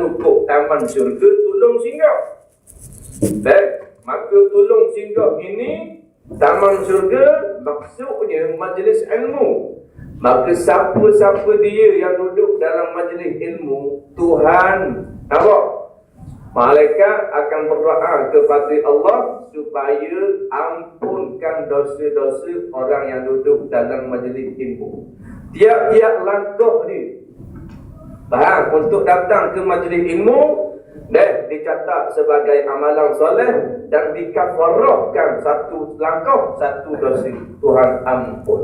penduduk taman syurga tolong singgah. Baik, maka tolong singgah ini taman syurga maksudnya majlis ilmu. Maka siapa-siapa dia yang duduk dalam majlis ilmu, Tuhan malaikat akan berdoa kepada Allah supaya ampunkan dosa-dosa orang yang duduk dalam majlis ilmu. Tiap-tiap langkah ni untuk datang ke majlis ilmu dan dicatat sebagai amalan soleh dan dikafarahkan satu langkah, satu dosa. Tuhan ampun.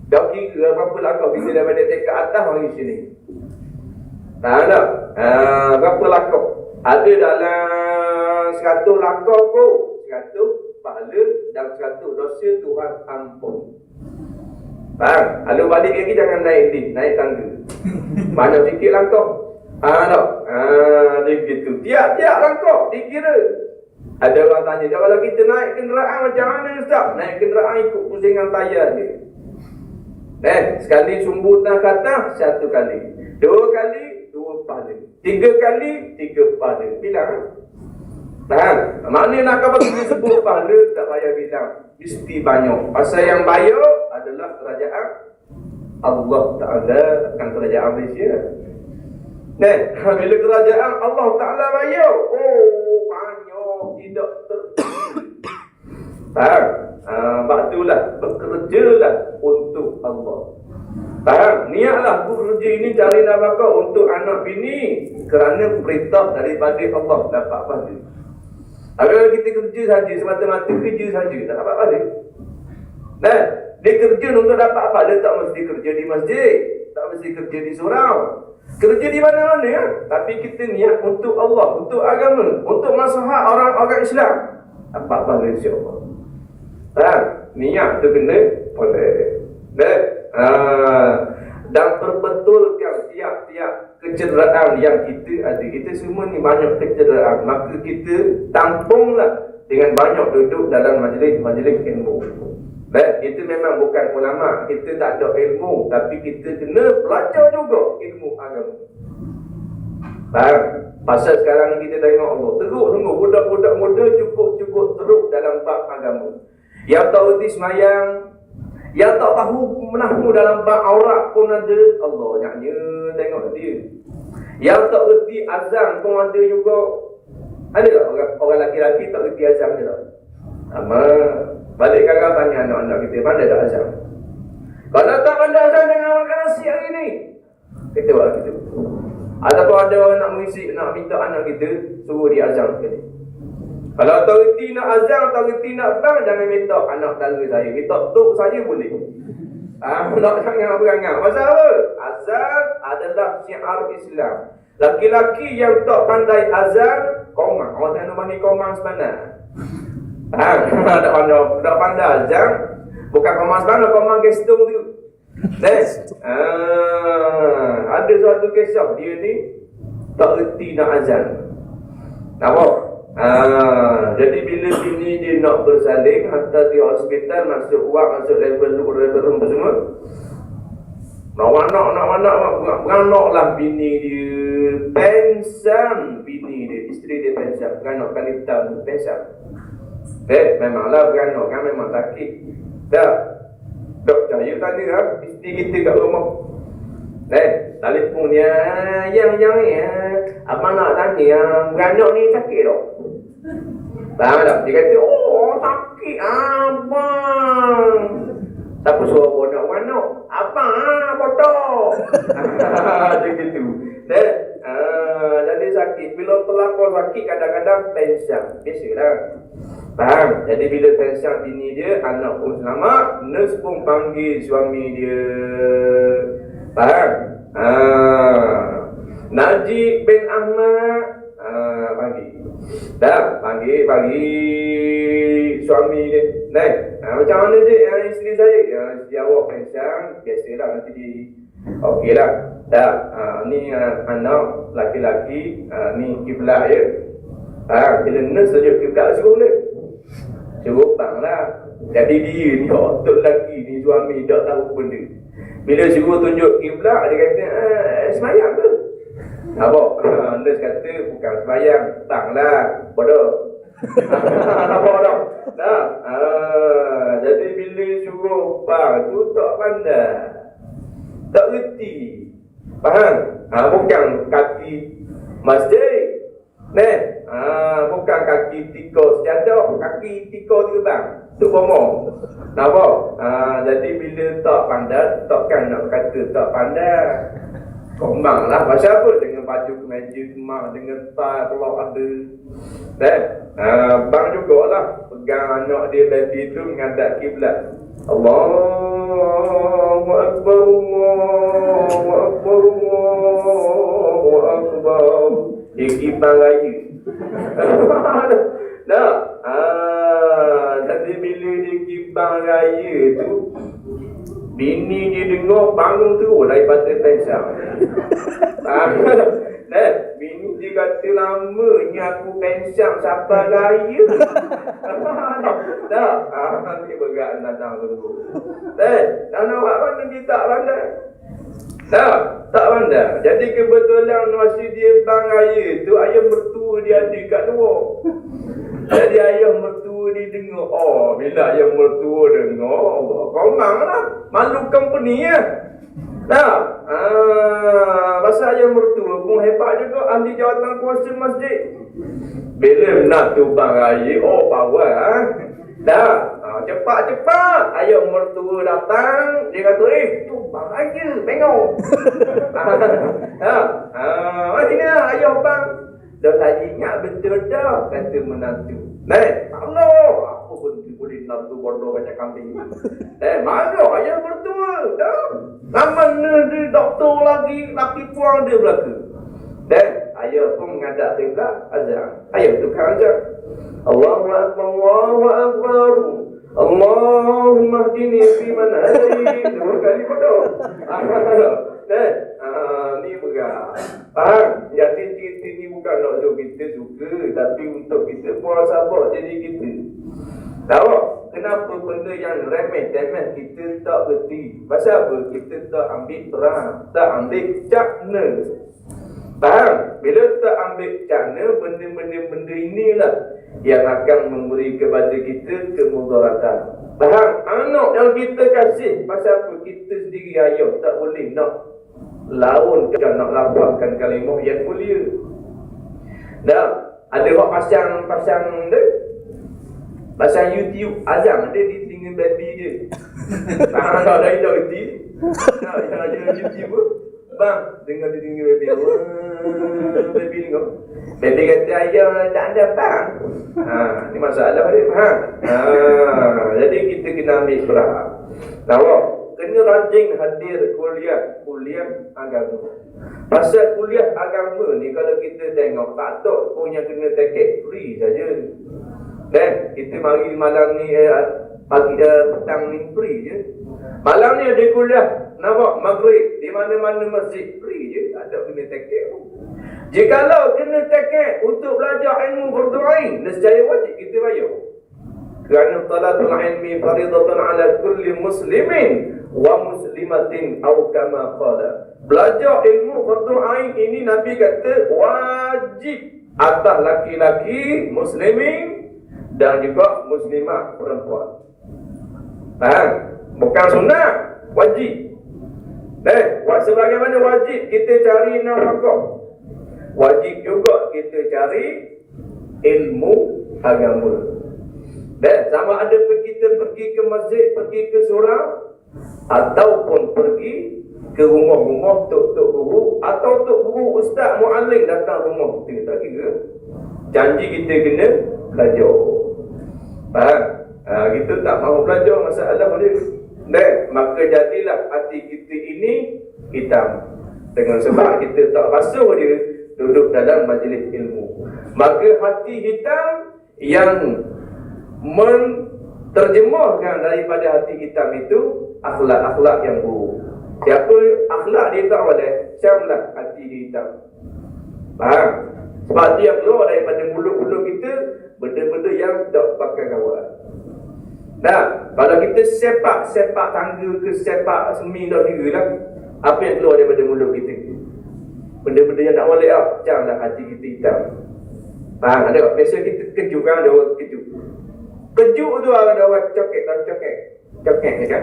Dah kira berapa langkah kita daripada tingkat atas mari sini. Berapa langkah? Ada dalam 100 langkah kot, 100 pahala dan 100 dosa Tuhan ampun. Faham? Lalu balik lagi jangan naik lift, naik tangga. Banyak sikit langkah. Dia gitu. Tiap-tiap langkah dikira. Ada orang tanya, kalau kita naik kenderaan macam mana Ustaz? Naik kenderaan ikut pusingan tayar dia. Sekali sumbu tak kata, 1 kali. 2 kali, 2 pahala. 3 kali, 3 pahala. Bilang. Faham? Maknanya nak apa kita sebut pahala, tak payah bilang. Mesti banyak. Pasal yang bayar adalah kerajaan Allah Ta'ala, bukan kerajaan Malaysia. Bila kerajaan Allah Ta'ala bayar, banyak, tidak faham? Sebab itulah, bekerjalah untuk Allah. Faham? Niatlah bekerja ini cari nafkah untuk anak bini kerana perintah daripada Allah, dapat pahala. Kalau kita kerja saja, semata-mata kerja saja, tak dapat pahala. Dia kerja untuk dapat pahala, tak mesti kerja di masjid, tak mesti kerja di surau, kerja di mana-mana ya. Tapi kita niat untuk Allah, untuk agama, untuk maslahat orang-orang Islam, dapat pahala insya-Allah. Niat tu kena boleh. Dan perbetulkan tiap-tiap kecederaan yang kita ada. Kita semua ni banyak kecederaan, maka kita tampunglah dengan banyak duduk dalam majlis ilmu. Kita memang bukan ulama, kita tak ada ilmu, tapi kita kena belajar juga ilmu agama. Pasal sekarang ni kita tengok Allah teruk sungguh, budak-budak muda cukup teruk dalam bab agama. Yang tak erti semayang, yang tak tahu menahu dalam bab aurat pun ada. Allah nyaknya tengok dia. Yang tak erti azan pun ada juga. Ada tak orang lelaki-lelaki tak erti azan ke tak? Balik kakak tanya anak-anak kita, pandai tak azan? Kalau tak pandai azan, jangan makan nasi hari ni. Kita buat gitu. Ataupun ada orang nak mengisi, nak minta anak kita suruh dia azan sekali. Kalau tak erti nak azan, tak erti nak bang, jangan minta anak dara saya. Minta tok saya boleh. Nak jangan berangan. Pasal apa? Azan adalah syiar Islam. Laki-laki yang tak pandai azan, komang. Orang tengah panggil komang sebenarnya. Tak pandai azan, bukan komang sebenarnya, komang gestung tu. Ada suatu kisah dia ni tak erti nak azan. Nampak? Jadi bila bini dia nak bersalin, hantar di hospital, masuk ward, masuk level room semua. Nak beranak bini dia. Pensan bini dia, isteri dia pensan. Beranak kali hitam, pensan. Memanglah beranak kan memang sakit. Dok saya tadi isteri kita kat rumah. Telefon dia, yang ni abang nak tanya, beranak ni sakit tak? Faham tak? Dia kata, sakit abang. Siapa suruh abang nak beranak? Abang, bodoh. Macam gitu. Jadi sakit. Bila pelakon sakit, kadang-kadang tension. Biasalah. Faham? Jadi bila tension bini dia, anak pun selamat, nurse pun panggil suami dia. Faham? Najib bin Ahmad panggil suami dia. Macam mana je isteri saya? Isteri awak pensan, biasalah nanti di okeylah. Ni anak laki-laki, ni kiblat je. Bila nurse tunjuk kiblat suruh dia. Suruh bang lah. Jadi dia ni otot lelaki ni, suami tak tahu pun dia. Bila suruh tunjuk kiblat, dia kata, semayang ke? Apa? Anda kata bukan sembahyang, tanglah, bodoh. Apa dah? Nah, jadi bila suruh bang tu tak pandai, tak reti, faham? Bukan kaki masjid, bukan kaki tikar sejadah, kaki tikar terbang, tu bomo. Nampak? Jadi bila tak pandai, takkan nak kata tak pandai. Kombang lah, pasal apa? Dengan baju kemeja kemak, dengan tie pelak ada. Bang jugalah pegang anak dia baby tu menghadap kiblat. Allahu Akbar, Allahu Akbar, Allahu Akbar. Dia kibang raya. Nah, jadi bila dia kibang raya tu, bini dia dengar bangun tu daripada pensang. Bini dia kata lamanya aku pensang sampai raya. Dia berat datang tunggu. Tak nak buat mana dia tak pandai. Tak pandai. Jadi kebetulan masa dia bang raya tu, ayah mertua dia ada kat luar. Jadi ayah mertua dia dengar, bila ayah mertua dengar, komang lah, malu company ya. Pasal ayah mertua pun hebat juga, ahli jawatan kuasa masjid. Bila nak tu bang raya, power cepat. Ayah mertua datang, dia kata, tu bang raya, tengok. Sini lah ayah bang. Dah saya ingat betul dah, kata menantu. Allah, apa pun boleh menantu bodoh banyak kambing. Mana ayah mertua, dah. Mana dia doktor lagi, laki puang dia belaka. Ayah pun menghadap kiblat, azan. Ayah tukar azan. Allahu Akbar, Allahu Akbar. Allahumma hdini fi man hadait. Dua kali bodoh. Ni berat. Faham? Jadi kita ni bukan nak suruh kita suka, tapi untuk kita puas sabar jadi kita. Tahu? Kenapa benda yang remeh-temeh kita tak berhenti? Pasal apa? Kita tak ambil perang, tak ambil cakna. Faham? Bila tak ambil cakna, benda-benda inilah yang akan memberi kepada kita kemudaratan. Faham? Anak yang kita kasih, pasal apa? Kita sendiri ayah tak boleh nak lawankan, nak lapangkan kalimah yang mulia. Ada orang pasang YouTube azam dia di telinga baby dia. Tak ada itu. Yang ada YouTube bang dengar di telinga baby. Baby dengar. Baby kata ayah tak ada bang. Ni masalah dia, faham? Jadi kita kena ambil perhatian. Tahu? Kena rajin hadir kuliah agama. Pasal kuliah agama ni kalau kita tengok tak tok punya kena tiket free saja. Kita mari malam ni petang ni free je. Malam ni ada kuliah nampak maghrib di mana-mana masjid free je, tak ada kena tiket pun. Jikalau kena tiket untuk belajar ilmu fardu ain, nescaya wajib kita bayar. Kerana talabul ilmi faridatun ala kulli muslimin wa muslimatin atau kama qala. Belajar ilmu fardu ain ini Nabi kata wajib atas laki-laki muslimin dan juga muslimah perempuan. Faham? Bukan sunnah, wajib. Sebagaimana wajib kita cari nafkah, wajib juga kita cari ilmu agama. Sama ada kita pergi ke masjid, pergi ke surau, ataupun pergi ke rumah-rumah tok-tok guru, atau tok guru ustaz muallim datang rumah kita, tak kira. Janji kita kena belajar. Faham? Kita tak mahu belajar, masalah dia. Maka jadilah hati kita ini hitam. Dengan sebab kita tak basuh dia duduk dalam majlis ilmu. Maka hati hitam yang menterjemahkan daripada hati hitam itu akhlak-akhlak yang buruk. Siapa akhlak dia tak boleh, siaplah hati hitam. Faham? Sebab dia yang keluar daripada mulut-mulut kita benda-benda yang tak pakai kawan. Kalau kita sepak tangga ke sepak semi tak kira lah, apa yang keluar daripada mulut kita. Benda-benda yang tak boleh janganlah hati kita hitam. Faham? Ada tak? Biasa kita kejut kan, ada orang kejut. Kejut tu ada orang cokek ni kan?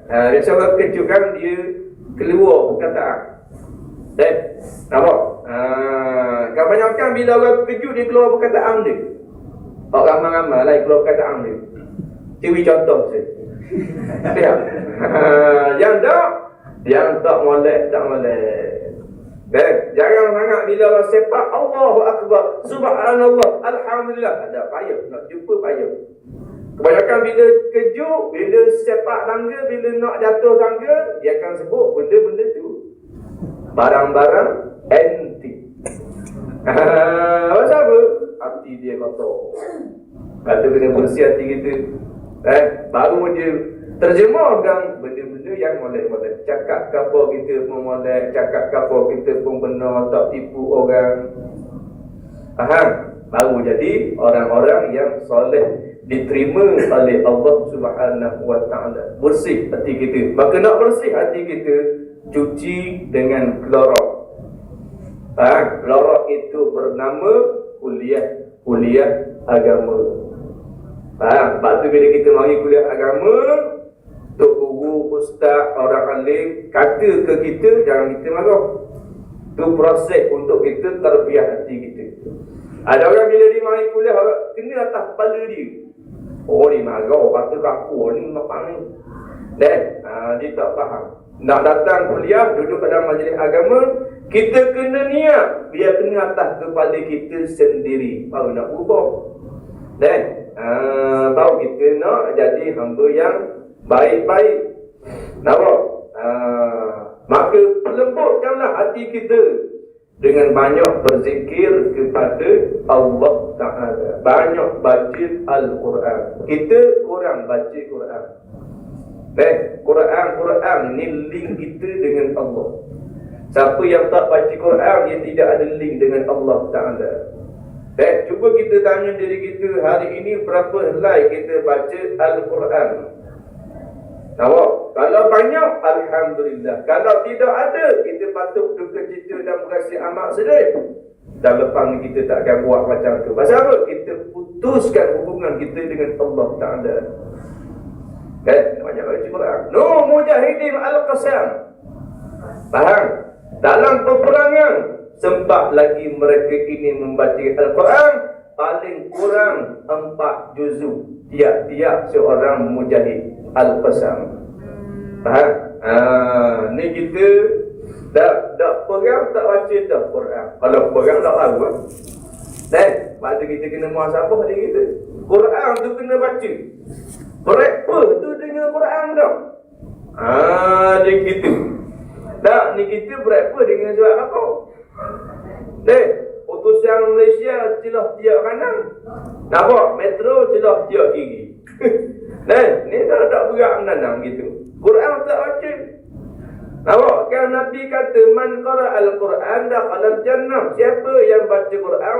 Biasa orang kejut kan, dia keluar perkataan. Nampak? Kebanyakan bila orang kejut, dia keluar perkataan dia. Orang ramai-ramai lah keluar perkataan dia. Ciri contoh saya. Yang tak molek. Jangan sangat bila orang sepak Allahu Akbar, Subhanallah, Alhamdulillah. Ada payah, nak jumpa payah. Kebanyakan bila kejut, bila sepak tangga, bila nak jatuh tangga, dia akan sebut benda-benda tu barang-barang antik. Pasal apa? Hati dia kotor. Kata kena bersih hati kita. Baru dia terjemahkan benda-benda yang molek-molek. Cakap kapal kita pun molek, cakap kapal kita pun benar, tak tipu orang. Faham? Baru jadi orang-orang yang soleh, diterima oleh Allah Subhanahu wa taala. Bersih hati kita. Maka nak bersih hati kita, cuci dengan klorak. Klorak itu bernama kuliah agama. Sebab tu bila kita mari kuliah agama, tok guru, ustaz, orang alim kata ke kita, jangan kita marah. Tu proses untuk kita terbiah hati kita. Ada orang bila dia mari kuliah, kena atas kepala dia. Oh, dia marah, kata kaku ni makan ni. Dia tak faham. Nak datang kuliah, duduk dalam majlis agama, kita kena niat biar kena atas kepala kita sendiri, baru nak ubah. Baru kita nak jadi hamba yang baik-baik. Nampak? Maka lembutkanlah hati kita dengan banyak berzikir kepada Allah Ta'ala, banyak baca Al-Quran. Kita kurang baca Quran. Quran ni link kita dengan Allah. Siapa yang tak baca Quran, dia tidak ada link dengan Allah Ta'ala. Cuba kita tanya diri kita, hari ini berapa helai kita baca Al-Quran? Nampak? Kalau banyak, Alhamdulillah. Kalau tidak ada, kita patut duka cita dan berasa amat sedih. Dan lepas ni kita tak akan buat macam tu. Pasal apa? Kita putuskan hubungan kita dengan Allah Ta'ala. Banyak baca Quran. Mujahidin Al-Qasam. Faham? Dalam peperangan, sempat lagi mereka ini membaca Al-Quran paling kurang 4 juzuk tiap-tiap seorang mujahid Al-Qasam. Faham? Ni kita dah perang tak baca dah Quran. Kalau perang tak tahu Lepas tu kita kena muhasabah diri kita. Quran tu kena baca. Berapa tu dengar Quran dah? Dia gitu. Tak, ni kita berapa dengan surat apa? Utusan Malaysia celah tiap kanan. Nampak? Metro celah tiap kiri. Ni tak berat menanam gitu. Quran tak baca. Nampak? Kan Nabi kata, Man qara al-Quran dakhala al-jannah. Siapa yang baca Quran